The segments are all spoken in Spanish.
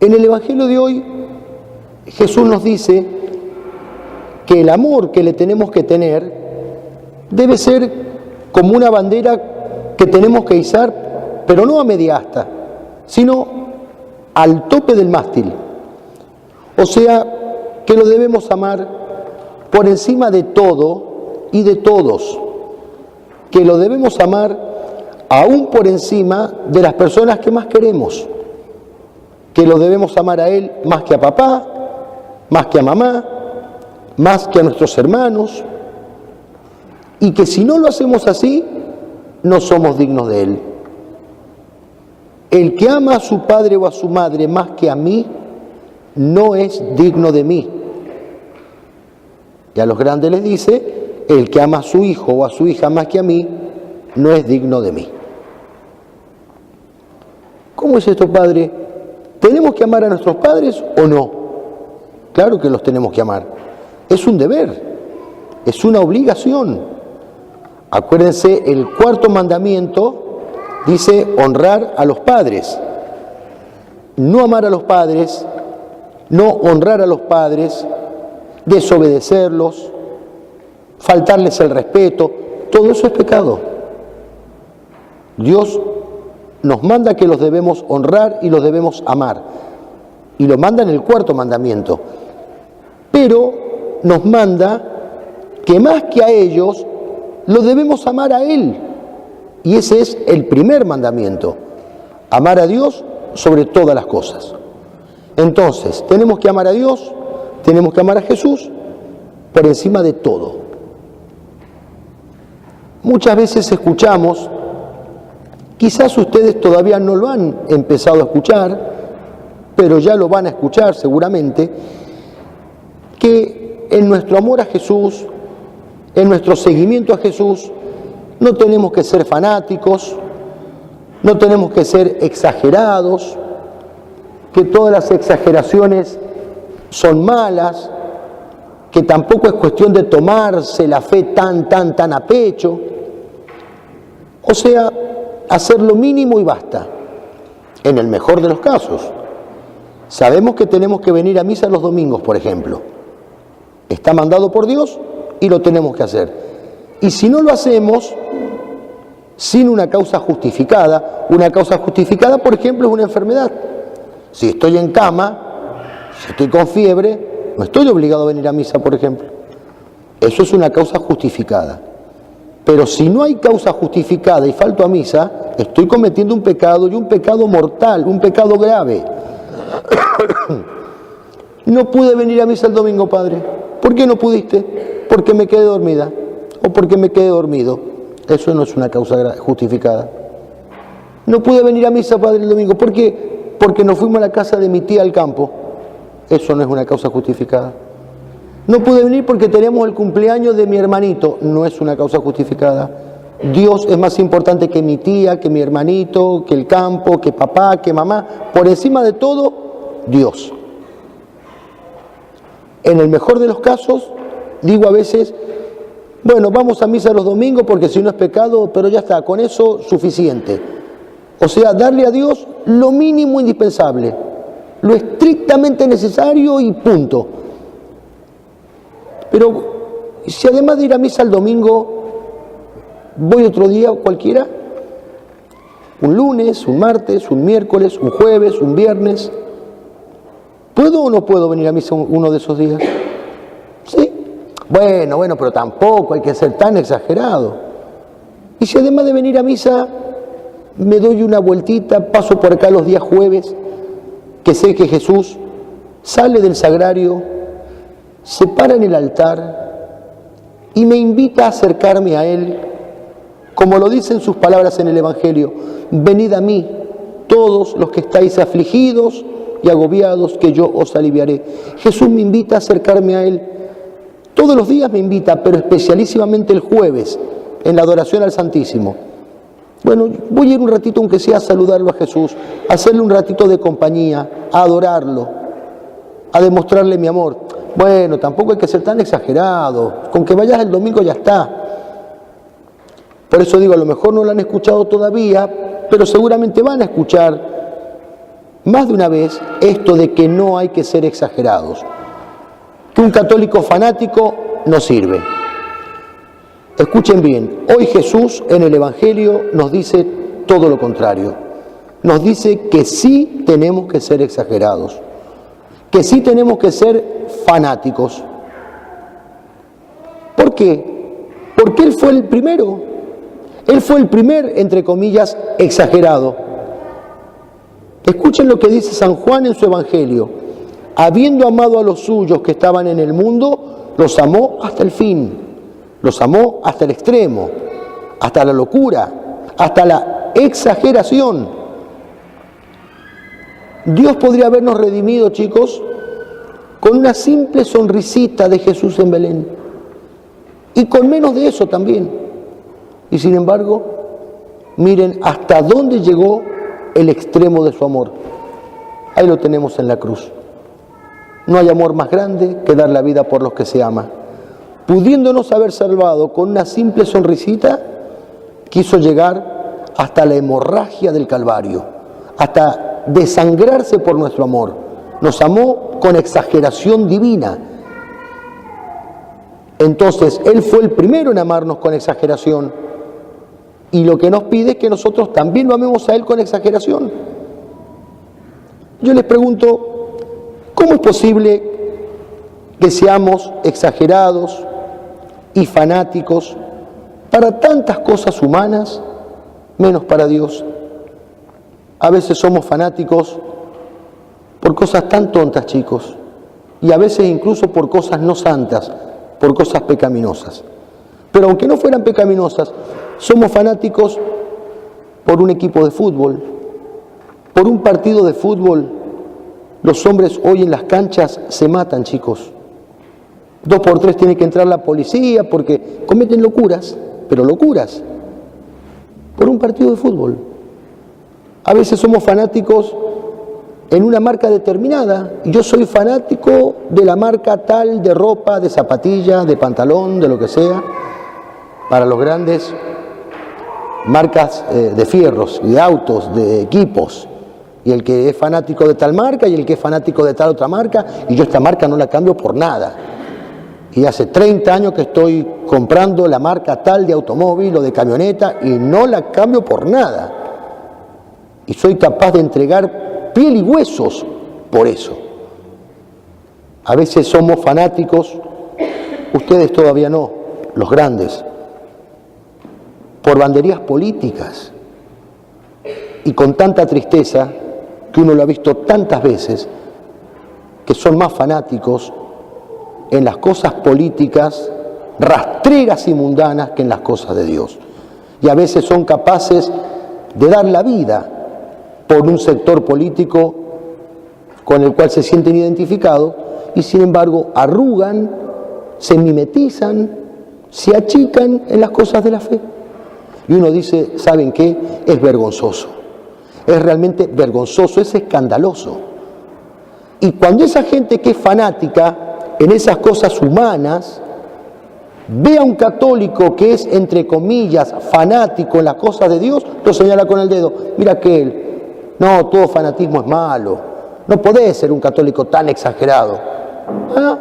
En el Evangelio de hoy, Jesús nos dice que el amor que le tenemos que tener debe ser como una bandera que tenemos que izar, pero no a media asta, sino al tope del mástil. O sea, que lo debemos amar por encima de todo y de todos, que lo debemos amar aún por encima de las personas que más queremos, que lo debemos amar a Él más que a papá, más que a mamá, más que a nuestros hermanos, y que si no lo hacemos así, no somos dignos de Él. El que ama a su padre o a su madre más que a mí, no es digno de mí. Y a los grandes les dice, el que ama a su hijo o a su hija más que a mí, no es digno de mí. ¿Cómo es esto, padre? ¿Tenemos que amar a nuestros padres o no? Claro que los tenemos que amar. Es un deber, es una obligación. Acuérdense, el cuarto mandamiento dice honrar a los padres. No amar a los padres, no honrar a los padres, desobedecerlos, faltarles el respeto, todo eso es pecado. Dios nos manda que los debemos honrar y los debemos amar. Y lo manda en el cuarto mandamiento. Pero nos manda que más que a ellos, los debemos amar a Él. Y ese es el primer mandamiento. Amar a Dios sobre todas las cosas. Entonces, tenemos que amar a Dios, tenemos que amar a Jesús por encima de todo. Muchas veces escuchamos, quizás ustedes todavía no lo han empezado a escuchar, pero ya lo van a escuchar seguramente, que en nuestro amor a Jesús, en nuestro seguimiento a Jesús, no tenemos que ser fanáticos, no tenemos que ser exagerados, que todas las exageraciones son malas, que tampoco es cuestión de tomarse la fe tan a pecho. O sea, hacer lo mínimo y basta, en el mejor de los casos. Sabemos que tenemos que venir a misa los domingos, por ejemplo. Está mandado por Dios y lo tenemos que hacer. Y si no lo hacemos sin una causa justificada, por ejemplo, es una enfermedad. Si estoy en cama, si estoy con fiebre, no estoy obligado a venir a misa, por ejemplo. Eso es una causa justificada. Pero si no hay causa justificada y falto a misa, estoy cometiendo un pecado, y un pecado mortal, un pecado grave. No pude venir a misa el domingo, padre. ¿Por qué no pudiste? Porque me quedé dormida o porque me quedé dormido. Eso no es una causa justificada. No pude venir a misa, padre, el domingo. ¿Por qué? Porque nos fuimos a la casa de mi tía al campo. Eso no es una causa justificada. No pude venir porque teníamos el cumpleaños de mi hermanito. No es una causa justificada. Dios es más importante que mi tía, que mi hermanito, que el campo, que papá, que mamá. Por encima de todo, Dios. En el mejor de los casos, digo a veces, bueno, vamos a misa los domingos porque si no es pecado, pero ya está, con eso suficiente. O sea, darle a Dios lo mínimo indispensable, lo estrictamente necesario y punto. Pero si además de ir a misa el domingo, voy otro día cualquiera, un lunes, un martes, un miércoles, un jueves, un viernes, ¿puedo o no puedo venir a misa uno de esos días? Sí. Bueno, pero tampoco hay que ser tan exagerado. Y si además de venir a misa me doy una vueltita, paso por acá los días jueves, que sé que Jesús sale del sagrario, se para en el altar y me invita a acercarme a Él, como lo dicen sus palabras en el Evangelio: venid a mí, todos los que estáis afligidos y agobiados, que yo os aliviaré. Jesús me invita a acercarme a Él. Todos los días me invita, pero especialísimamente el jueves, en la adoración al Santísimo. Bueno, voy a ir un ratito, aunque sea, a saludarlo a Jesús, a hacerle un ratito de compañía, a adorarlo, a demostrarle mi amor. Bueno, tampoco hay que ser tan exagerado, con que vayas el domingo ya está. Por eso digo, a lo mejor no lo han escuchado todavía, pero seguramente van a escuchar más de una vez esto de que no hay que ser exagerados, que un católico fanático no sirve. Escuchen bien, hoy Jesús en el Evangelio nos dice todo lo contrario. Nos dice que sí tenemos que ser exagerados, que sí tenemos que ser fanáticos. ¿Por qué? Porque Él fue el primero. Él fue el primer, entre comillas, exagerado. Escuchen lo que dice San Juan en su Evangelio. Habiendo amado a los suyos que estaban en el mundo, los amó hasta el fin. Los amó hasta el extremo, hasta la locura, hasta la exageración. Dios podría habernos redimido, chicos, con una simple sonrisita de Jesús en Belén. Y con menos de eso también. Y sin embargo, miren hasta dónde llegó el extremo de su amor. Ahí lo tenemos en la cruz. No hay amor más grande que dar la vida por los que se ama. Pudiéndonos haber salvado con una simple sonrisita, quiso llegar hasta la hemorragia del Calvario, hasta desangrarse por nuestro amor. Nos amó con exageración divina. Entonces, Él fue el primero en amarnos con exageración. Y lo que nos pide es que nosotros también lo amemos a Él con exageración. Yo les pregunto, ¿cómo es posible que seamos exagerados y fanáticos para tantas cosas humanas, menos para Dios? A veces somos fanáticos por cosas tan tontas, chicos, y a veces incluso por cosas no santas, por cosas pecaminosas. Pero aunque no fueran pecaminosas, somos fanáticos por un equipo de fútbol, por un partido de fútbol. Los hombres hoy en las canchas se matan, chicos. 2 por 3 tiene que entrar la policía porque cometen locuras, pero locuras, por un partido de fútbol. A veces somos fanáticos en una marca determinada. Yo soy fanático de la marca tal de ropa, de zapatilla, de pantalón, de lo que sea, para los grandes marcas de fierros, de autos, de equipos. Y el que es fanático de tal marca y el que es fanático de tal otra marca, y yo esta marca no la cambio por nada. Y hace 30 años que estoy comprando la marca tal de automóvil o de camioneta y no la cambio por nada. Y soy capaz de entregar piel y huesos por eso. A veces somos fanáticos, ustedes todavía no, los grandes, por banderías políticas. Y con tanta tristeza, que uno lo ha visto tantas veces, que son más fanáticos en las cosas políticas rastreras y mundanas que en las cosas de Dios. Y a veces son capaces de dar la vida por un sector político con el cual se sienten identificados y sin embargo arrugan, se mimetizan, se achican en las cosas de la fe. Y uno dice, ¿saben qué? Es vergonzoso. Es realmente vergonzoso, es escandaloso. Y cuando esa gente que es fanática en esas cosas humanas ve a un católico que es, entre comillas, fanático en las cosas de Dios, lo señala con el dedo. Mira aquel. No, todo fanatismo es malo. No podés ser un católico tan exagerado. ¿Ah?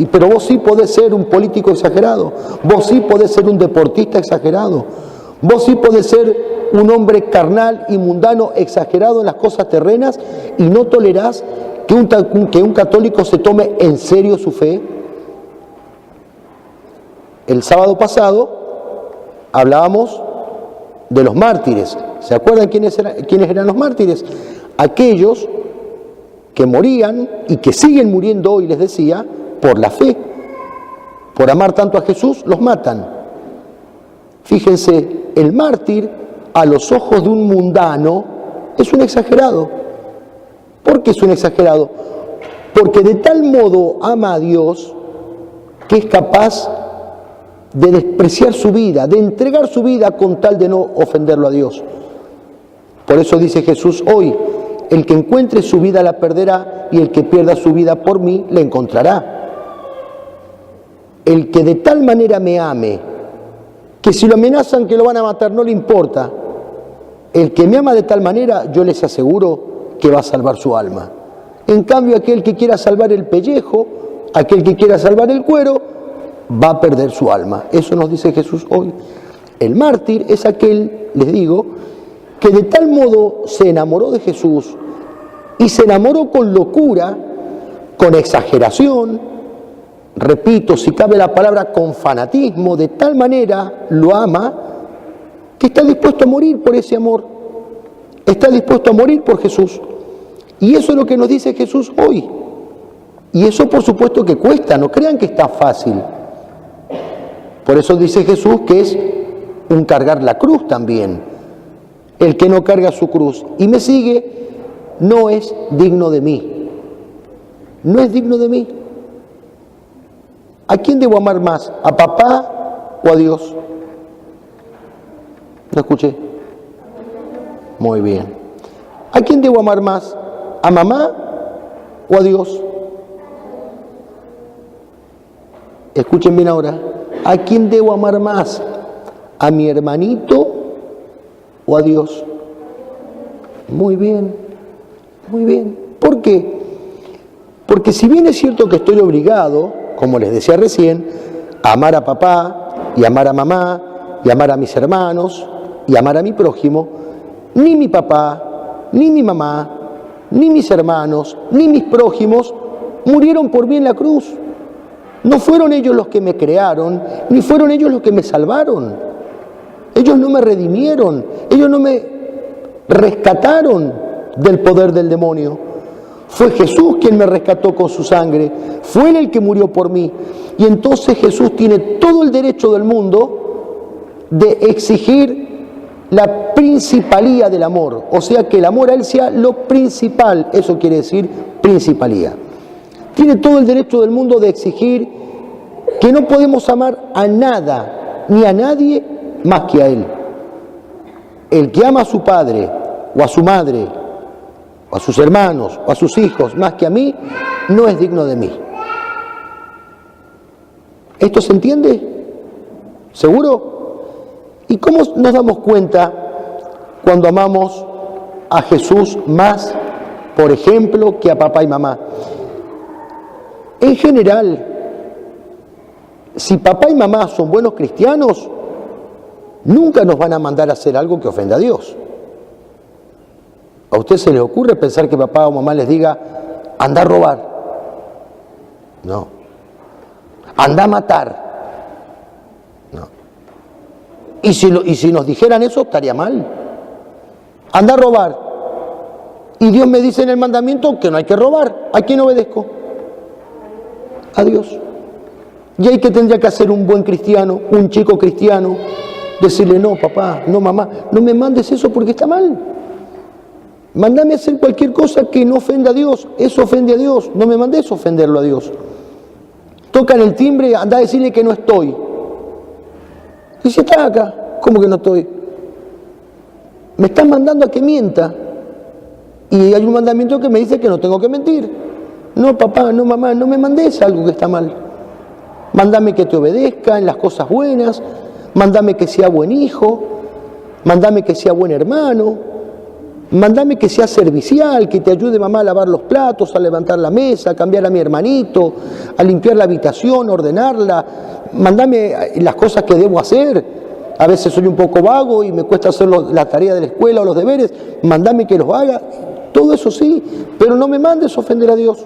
Pero vos sí podés ser un político exagerado. Vos sí podés ser un deportista exagerado. Vos sí podés ser un hombre carnal y mundano exagerado en las cosas terrenas y no tolerás que un católico se tome en serio su fe. El sábado pasado hablábamos de los mártires. ¿Se acuerdan quiénes eran los mártires? Aquellos que morían y que siguen muriendo hoy, les decía, por la fe. Por amar tanto a Jesús, los matan. Fíjense, el mártir a los ojos de un mundano es un exagerado. ¿Por qué es un exagerado? Porque de tal modo ama a Dios que es capaz de despreciar su vida, de entregar su vida con tal de no ofenderlo a Dios. Por eso dice Jesús hoy, el que encuentre su vida la perderá y el que pierda su vida por mí la encontrará. El que de tal manera me ame, que si lo amenazan que lo van a matar no le importa, el que me ama de tal manera, yo les aseguro que va a salvar su alma. En cambio, aquel que quiera salvar el pellejo, aquel que quiera salvar el cuero, va a perder su alma. Eso nos dice Jesús hoy. El mártir es aquel, les digo, que de tal modo se enamoró de Jesús y se enamoró con locura, con exageración, repito, si cabe la palabra, con fanatismo, de tal manera lo ama, que está dispuesto a morir por ese amor, está dispuesto a morir por Jesús. Y eso es lo que nos dice Jesús hoy. Y eso por supuesto que cuesta, no crean que está fácil. Por eso dice Jesús que es un cargar la cruz también. El que no carga su cruz y me sigue no es digno de mí. No es digno de mí. ¿A quién debo amar más? ¿A papá o a Dios? ¿Lo escuché? Muy bien. ¿A quién debo amar más? ¿A mamá o a Dios? Escuchen bien ahora. ¿A quién debo amar más? ¿A mi hermanito o a Dios? Muy bien, muy bien. ¿Por qué? Porque si bien es cierto que estoy obligado, como les decía recién, a amar a papá y amar a mamá y amar a mis hermanos y amar a mi prójimo, ni mi papá, ni mi mamá, ni mis hermanos, ni mis prójimos murieron por mí en la cruz. No fueron ellos los que me crearon, ni fueron ellos los que me salvaron. Ellos no me redimieron, ellos no me rescataron del poder del demonio. Fue Jesús quien me rescató con su sangre, fue Él el que murió por mí. Y entonces Jesús tiene todo el derecho del mundo de exigir la principalía del amor. O sea, que el amor a Él sea lo principal, eso quiere decir principalía. Tiene todo el derecho del mundo de exigir que no podemos amar a nada, ni a nadie más que a Él. El que ama a su padre o a su madre, o a sus hermanos, o a sus hijos, más que a mí, no es digno de mí. ¿Esto se entiende? ¿Seguro? ¿Y cómo nos damos cuenta cuando amamos a Jesús más, por ejemplo, que a papá y mamá? En general, si papá y mamá son buenos cristianos, nunca nos van a mandar a hacer algo que ofenda a Dios. ¿A usted se le ocurre pensar que papá o mamá les diga, anda a robar? No. Anda a matar. No. Y si nos dijeran eso, estaría mal. Anda a robar. Y Dios me dice en el mandamiento que no hay que robar. ¿A quién obedezco? A Dios. Y ahí que tendría que hacer un buen cristiano, un chico cristiano, decirle, no papá, no mamá, no me mandes eso porque está mal. Mándame a hacer cualquier cosa que no ofenda a Dios. Eso ofende a Dios. No me mandes ofenderlo a Dios. Tocan el timbre, anda a decirle que no estoy. Y si está acá, ¿cómo que no estoy? Me están mandando a que mienta. Y hay un mandamiento que me dice que no tengo que mentir. No, papá, no, mamá, no me mandes algo que está mal. Mándame que te obedezca en las cosas buenas. Mándame que sea buen hijo. Mándame que sea buen hermano. Mándame que sea servicial, que te ayude mamá a lavar los platos, a levantar la mesa, a cambiar a mi hermanito, a limpiar la habitación, a ordenarla. Mándame las cosas que debo hacer. A veces soy un poco vago y me cuesta hacer la tarea de la escuela o los deberes. Mándame que los haga. Todo eso sí, pero no me mandes ofender a Dios.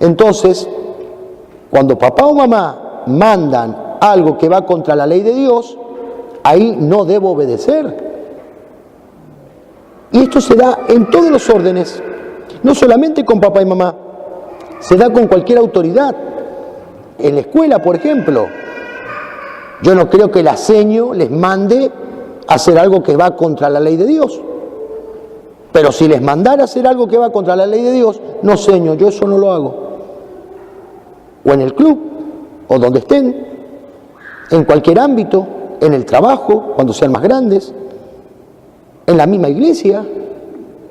Entonces, cuando papá o mamá mandan algo que va contra la ley de Dios, ahí no debo obedecer. Y esto se da en todos los órdenes, no solamente con papá y mamá, se da con cualquier autoridad. En la escuela, por ejemplo, yo no creo que la seño les mande a hacer algo que va contra la ley de Dios. Pero si les mandara a hacer algo que va contra la ley de Dios, no seño, yo eso no lo hago. O en el club, o donde estén, en cualquier ámbito, en el trabajo, cuando sean más grandes, en la misma iglesia.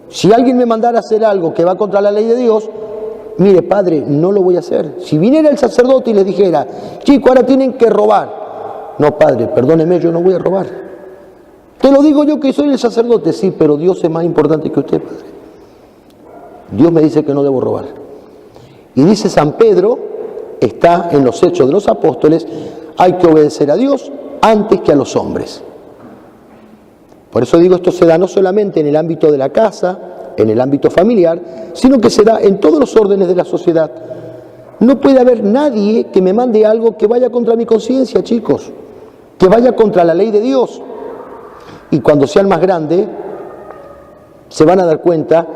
Si alguien me mandara a hacer algo que va contra la ley de Dios, mire padre, no lo voy a hacer. Si viniera el sacerdote y les dijera, chico, ahora tienen que robar. No padre, perdóneme, yo no voy a robar. Te lo digo yo que soy el sacerdote, sí, pero Dios es más importante que usted, padre. Dios me dice que no debo robar. Y dice San Pedro, está en los Hechos de los Apóstoles, hay que obedecer a Dios antes que a los hombres. Por eso digo, esto se da no solamente en el ámbito de la casa, en el ámbito familiar, sino que se da en todos los órdenes de la sociedad. No puede haber nadie que me mande algo que vaya contra mi conciencia, chicos, que vaya contra la ley de Dios. Y cuando sean más grandes, se van a dar cuenta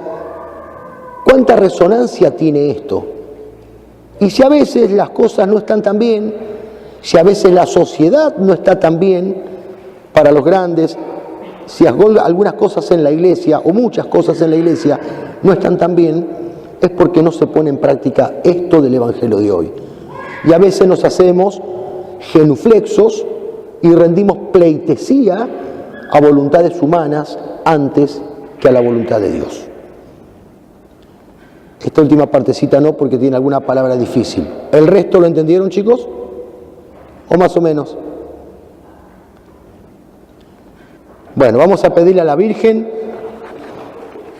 cuánta resonancia tiene esto. Y si a veces las cosas no están tan bien, si a veces la sociedad no está tan bien para los grandes, si algunas cosas en la iglesia o muchas cosas en la iglesia no están tan bien, es porque no se pone en práctica esto del Evangelio de hoy. Y a veces nos hacemos genuflexos y rendimos pleitesía a voluntades humanas antes que a la voluntad de Dios. Esta última partecita no, porque tiene alguna palabra difícil. ¿El resto lo entendieron, chicos? ¿O más o menos? Bueno, vamos a pedirle a la Virgen.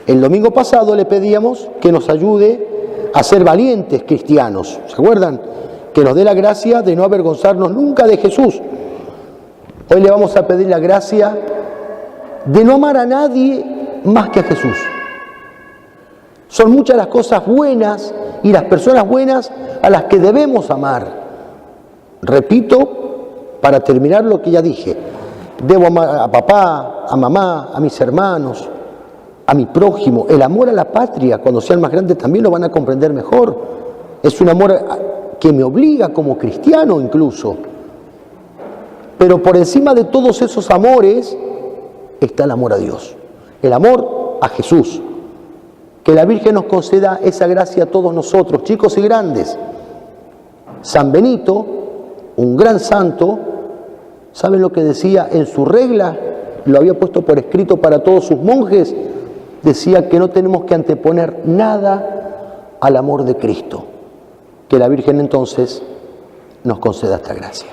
El domingo pasado le pedíamos que nos ayude a ser valientes cristianos. ¿Se acuerdan? Que nos dé la gracia de no avergonzarnos nunca de Jesús. Hoy le vamos a pedir la gracia de no amar a nadie más que a Jesús. Son muchas las cosas buenas y las personas buenas a las que debemos amar. Repito, para terminar lo que ya dije, debo amar a papá, a mamá, a mis hermanos, a mi prójimo. El amor a la patria, cuando sean más grandes, también lo van a comprender mejor. Es un amor que me obliga como cristiano incluso. Pero por encima de todos esos amores está el amor a Dios, el amor a Jesús. Que la Virgen nos conceda esa gracia a todos nosotros, chicos y grandes. San Benito, un gran santo, ¿saben lo que decía en su regla? Lo había puesto por escrito para todos sus monjes. Decía que no tenemos que anteponer nada al amor de Cristo. Que la Virgen entonces nos conceda esta gracia.